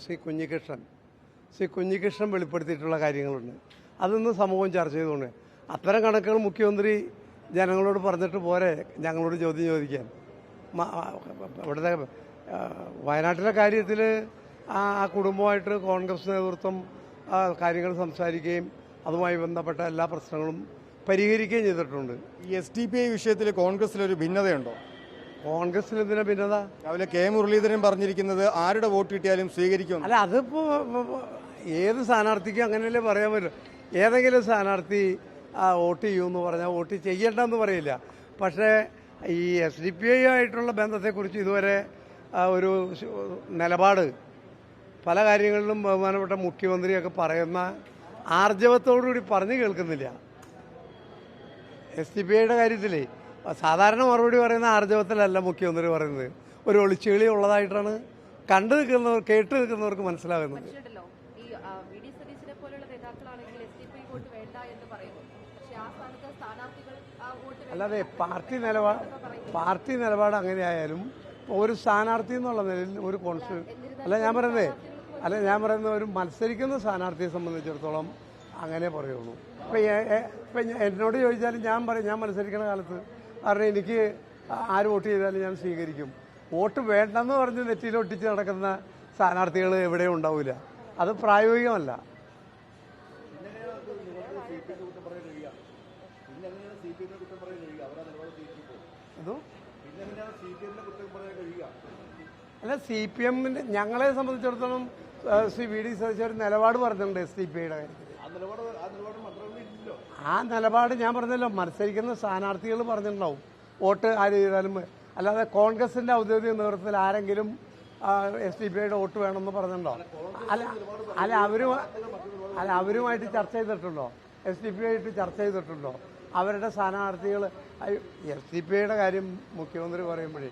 ശ്രീ കുഞ്ഞികൃഷ്ണൻ വെളിപ്പെടുത്തിയിട്ടുള്ള കാര്യങ്ങളുണ്ട്. അതൊന്ന് സമൂഹം ചർച്ച ചെയ്തുകൊണ്ട് അത്തരം കണക്കുകൾ മുഖ്യമന്ത്രി ജനങ്ങളോട് പറഞ്ഞിട്ട് പോരെ ഞങ്ങളോട് ചോദ്യം ചോദിക്കാൻ. ഇവിടുത്തെ വയനാട്ടിലെ കാര്യത്തിൽ ആ കുടുംബമായിട്ട് കോൺഗ്രസ് നേതൃത്വം കാര്യങ്ങൾ സംസാരിക്കുകയും അതുമായി ബന്ധപ്പെട്ട എല്ലാ പ്രശ്നങ്ങളും പരിഹരിക്കുകയും ചെയ്തിട്ടുണ്ട്. ഈ SDPI വിഷയത്തിൽ കോൺഗ്രസിലൊരു ഭിന്നതയുണ്ടോ? കോൺഗ്രസിൽ എന്തിനാ ഭിന്നത? രാവിലെ K മുരളീധരൻ പറഞ്ഞിരിക്കുന്നത് ആരുടെ വോട്ട് കിട്ടിയാലും സ്വീകരിക്കും. അല്ല, അതിപ്പോൾ ഏത് സ്ഥാനാർത്ഥിക്കും അങ്ങനെയല്ലേ പറയാൻ പറ്റും. ഏതെങ്കിലും സ്ഥാനാർത്ഥി വോട്ട് ചെയ്യുമെന്ന് പറഞ്ഞാൽ വോട്ട് ചെയ്യണ്ടെന്ന് പറയില്ല. പക്ഷേ ഈ SDPI ആയിട്ടുള്ള ബന്ധത്തെക്കുറിച്ച് ഇതുവരെ ഒരു നിലപാട് പല കാര്യങ്ങളിലും ബഹുമാനപ്പെട്ട മുഖ്യമന്ത്രിയൊക്കെ പറയുന്ന ആർജവത്തോടുകൂടി പറഞ്ഞു കേൾക്കുന്നില്ല. SDPIയുടെ കാര്യത്തിലേ സാധാരണ മറുപടി പറയുന്ന ആർജവത്തിലല്ല മുഖ്യമന്ത്രി പറയുന്നത്. ഒരു ഒളിച്ചുകളി ഉള്ളതായിട്ടാണ് കണ്ടു നിൽക്കുന്നവർ കേട്ട് നിൽക്കുന്നവർക്ക് മനസ്സിലാകുന്നത്. അല്ലാതെ പാർട്ടി നിലപാട് അങ്ങനെയായാലും ഒരു സ്ഥാനാർത്ഥി എന്നുള്ള നിലയിൽ ഒരു ഞാൻ പറയുന്നത് ഒരു മത്സരിക്കുന്ന സ്ഥാനാർത്ഥിയെ സംബന്ധിച്ചിടത്തോളം അങ്ങനെ പറയുള്ളൂ. ഇപ്പം എന്നോട് ചോദിച്ചാലും ഞാൻ പറയും ഞാൻ മത്സരിക്കുന്ന കാലത്ത് കാരണം എനിക്ക് ആര് വോട്ട് ചെയ്താലും ഞാൻ സ്വീകരിക്കും. വോട്ട് വേണ്ടെന്ന് പറഞ്ഞ് നെറ്റിയിലൊട്ടിച്ച് നടക്കുന്ന സ്ഥാനാർത്ഥികൾ എവിടെയും ഉണ്ടാവില്ല. അത് പ്രായോഗികമല്ല. അല്ല, CPM ഞങ്ങളെ സംബന്ധിച്ചിടത്തോളം ശ്രീ VD സതീശൻ ഒരു നിലപാട് പറഞ്ഞിട്ടുണ്ട് SDPIയുടെ കാര്യത്തിൽ. ആ നിലപാട് ഞാൻ പറഞ്ഞല്ലോ, മത്സരിക്കുന്ന സ്ഥാനാർത്ഥികൾ പറഞ്ഞിട്ടുണ്ടാവും വോട്ട് ആര് ചെയ്താലും. അല്ലാതെ കോൺഗ്രസിന്റെ ഔദ്യോഗിക നേതൃത്വത്തിൽ ആരെങ്കിലും SDPIയുടെ വോട്ട് വേണമെന്ന് പറഞ്ഞിട്ടുണ്ടോ? അവരുമായിട്ട് ചർച്ച ചെയ്തിട്ടുണ്ടോ? SDPI ആയിട്ട് ചർച്ച ചെയ്തിട്ടുണ്ടോ? അവരുടെ സ്ഥാനാർത്ഥികൾ SDPIയുടെ കാര്യം മുഖ്യമന്ത്രി പറയുമ്പോഴേ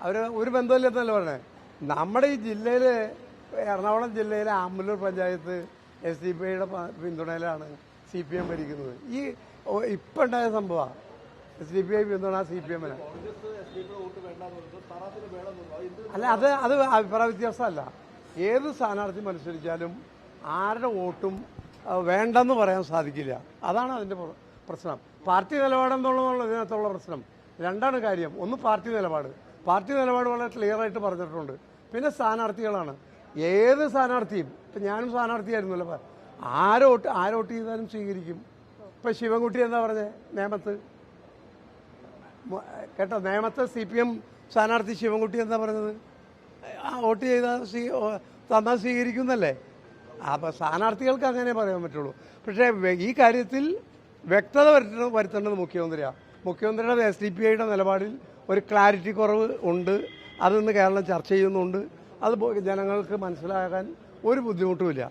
അവർ ഒരു ബന്ധമില്ലെന്നല്ല പറഞ്ഞത്. നമ്മുടെ ഈ ജില്ലയിൽ എറണാകുളം ജില്ലയിലെ ആമ്പല്ലൂർ പഞ്ചായത്ത് SDPIയുടെ പിന്തുണയിലാണ് CPM ഭരിക്കുന്നത്. ഈ ഇപ്പം ഉണ്ടായ സംഭവമാണ്. SDPI പിന്തുണ CPM-ന്. അല്ല, അത് അഭിപ്രായ വ്യത്യാസമല്ല. ഏത് സ്ഥാനാർത്ഥി മത്സരിച്ചാലും ആരുടെ വോട്ടും വേണ്ടെന്ന് പറയാൻ സാധിക്കില്ല. അതാണ് അതിൻ്റെ പ്രശ്നം. പാർട്ടി നിലപാടെന്നുള്ള ഇതിനകത്തുള്ള പ്രശ്നം രണ്ടാണ് കാര്യം. ഒന്ന് പാർട്ടി നിലപാട് വളരെ ക്ലിയറായിട്ട് പറഞ്ഞിട്ടുണ്ട്. പിന്നെ സ്ഥാനാർത്ഥികളാണ്. ഏത് സ്ഥാനാർത്ഥിയും ഇപ്പം ഞാനും സ്ഥാനാർത്ഥിയായിരുന്നല്ലോ, ആരോട്ട് ചെയ്താലും സ്വീകരിക്കും. ഇപ്പം ശിവൻകുട്ടി എന്താ പറഞ്ഞത്? നേമത്ത് CPM സ്ഥാനാർത്ഥി ശിവൻകുട്ടി എന്താ പറഞ്ഞത്? വോട്ട് ചെയ്താൽ തന്നാൽ സ്വീകരിക്കുന്നല്ലേ. അപ്പം സ്ഥാനാർത്ഥികൾക്ക് അങ്ങനെ പറയാൻ പറ്റുള്ളൂ. പക്ഷേ ഈ കാര്യത്തിൽ വ്യക്തത വരുത്തേണ്ടത് മുഖ്യമന്ത്രിയാണ്. മുഖ്യമന്ത്രിയുടെ SDPIയുടെ നിലപാടിൽ ഒരു ക്ലാരിറ്റി കുറവ് ഉണ്ട്. അതൊന്ന് കേരളം ചർച്ച ചെയ്യുന്നുണ്ട്. അത് ജനങ്ങൾക്ക് മനസ്സിലാക്കാൻ ഒരു ബുദ്ധിമുട്ടുമില്ല.